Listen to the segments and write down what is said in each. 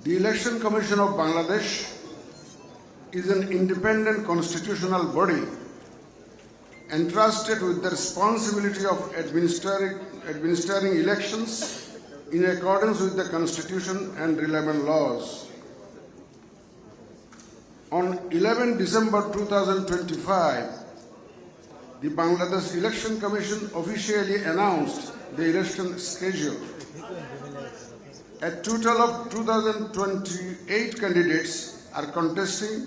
The Election Commission of Bangladesh is an independent constitutional body entrusted with the responsibility of administering elections in accordance with the Constitution and relevant laws. On 11 December 2025, the Bangladesh Election Commission officially announced the election schedule. A total of 2028 candidates are contesting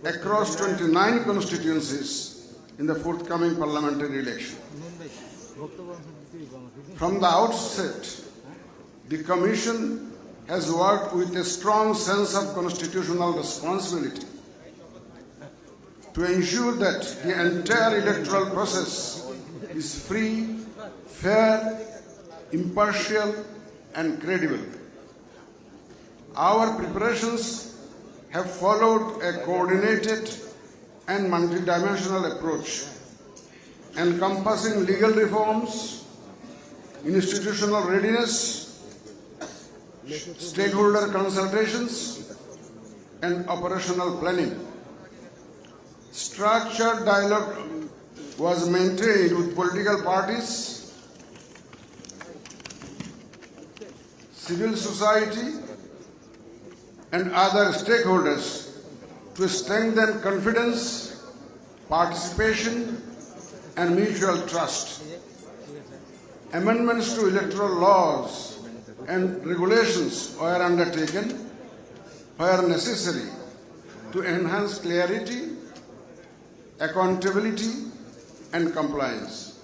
across 29 constituencies in the forthcoming parliamentary election. From the outset, the Commission has worked with a strong sense of constitutional responsibility to ensure that the entire electoral process is free, fair, impartial, and credible. Our preparations have followed a coordinated and multidimensional approach, encompassing legal reforms, institutional readiness, stakeholder consultations, and operational planning. Structured dialogue was maintained with political parties, civil society, and other stakeholders to strengthen confidence, participation, and mutual trust. Amendments to electoral laws and regulations were undertaken where necessary to enhance clarity, accountability, and compliance.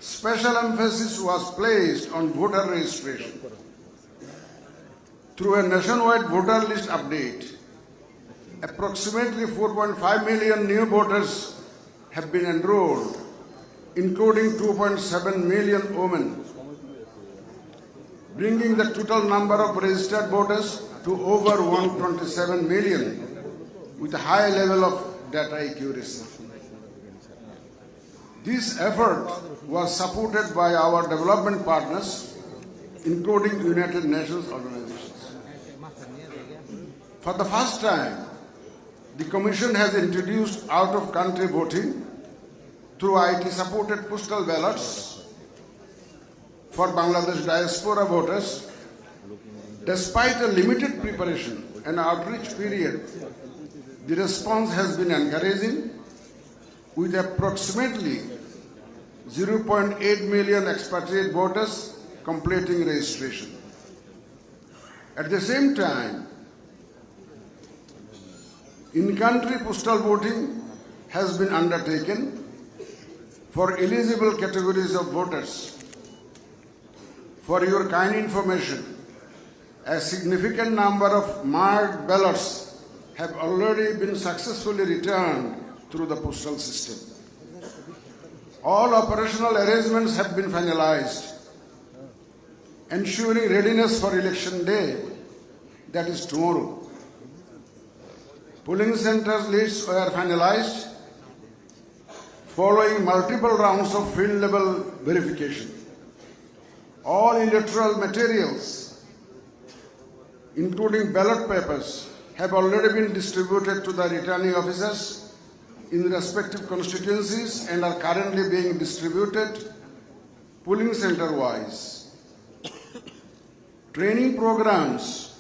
Special emphasis was placed on voter registration. Through a nationwide voter list update, approximately 4.5 million new voters have been enrolled, including 2.7 million women, bringing the total number of registered voters to over 127 million with a high level of data accuracy. This effort was supported by our development partners, including United Nations organizations. For the first time, the Commission has introduced out-of-country voting through IT-supported postal ballots for Bangladesh diaspora voters. Despite a limited preparation and outreach period, the response has been encouraging, with approximately 0.8 million expatriate voters completing registration. At the same time, in-country postal voting has been undertaken for eligible categories of voters. For your kind information, a significant number of marked ballots have already been successfully returned through the postal system. All operational arrangements have been finalized, ensuring readiness for election day, that is tomorrow. Polling centers lists were finalized following multiple rounds of field-level verification. All electoral materials, including ballot papers, have already been distributed to the returning officers in respective constituencies and are currently being distributed polling center-wise. Training programs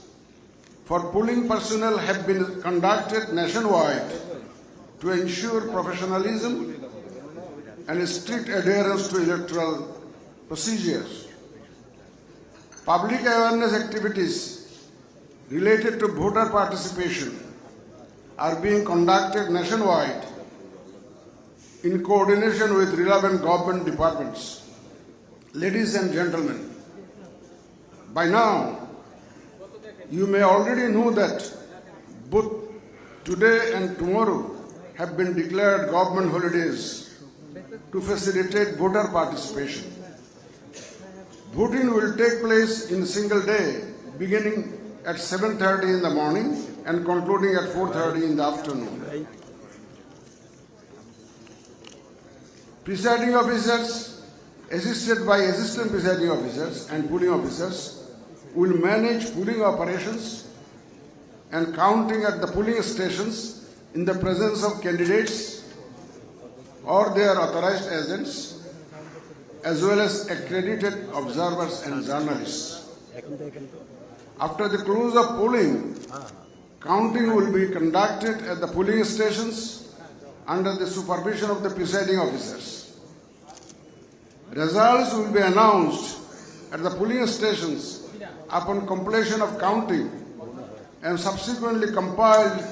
for polling personnel have been conducted nationwide to ensure professionalism and strict adherence to electoral procedures. Public awareness activities related to voter participation are being conducted nationwide in coordination with relevant government departments. Ladies and gentlemen, by now, you may already know that both today and tomorrow have been declared government holidays to facilitate voter participation. Voting will take place in a single day, beginning at 7:30 in the morning and concluding at 4:30 in the afternoon. Presiding officers, assisted by assistant presiding officers and polling officers, will manage polling operations and counting at the polling stations in the presence of candidates or their authorized agents, as well as accredited observers and journalists. After the close of polling, counting will be conducted at the polling stations under the supervision of the presiding officers. Results will be announced at the polling stations upon completion of counting and subsequently compiled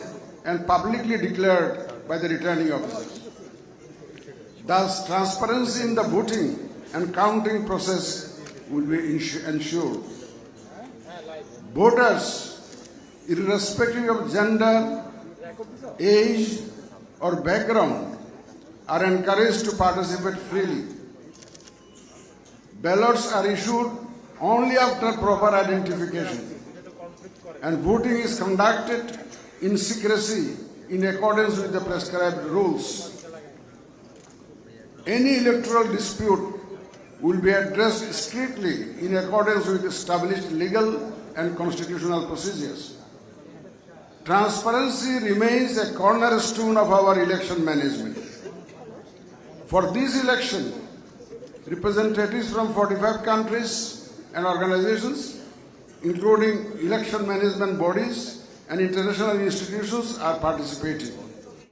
and publicly declared by the returning officers. Thus, transparency in the voting and counting process will be ensured. Voters, irrespective of gender, age, or background, are encouraged to participate freely. Ballots are issued only after proper identification, and voting is conducted in secrecy in accordance with the prescribed rules. Any electoral dispute will be addressed strictly in accordance with established legal and constitutional procedures. Transparency remains a cornerstone of our election management. For this election, representatives from 45 countries and organizations, including election management bodies and international institutions, are participating.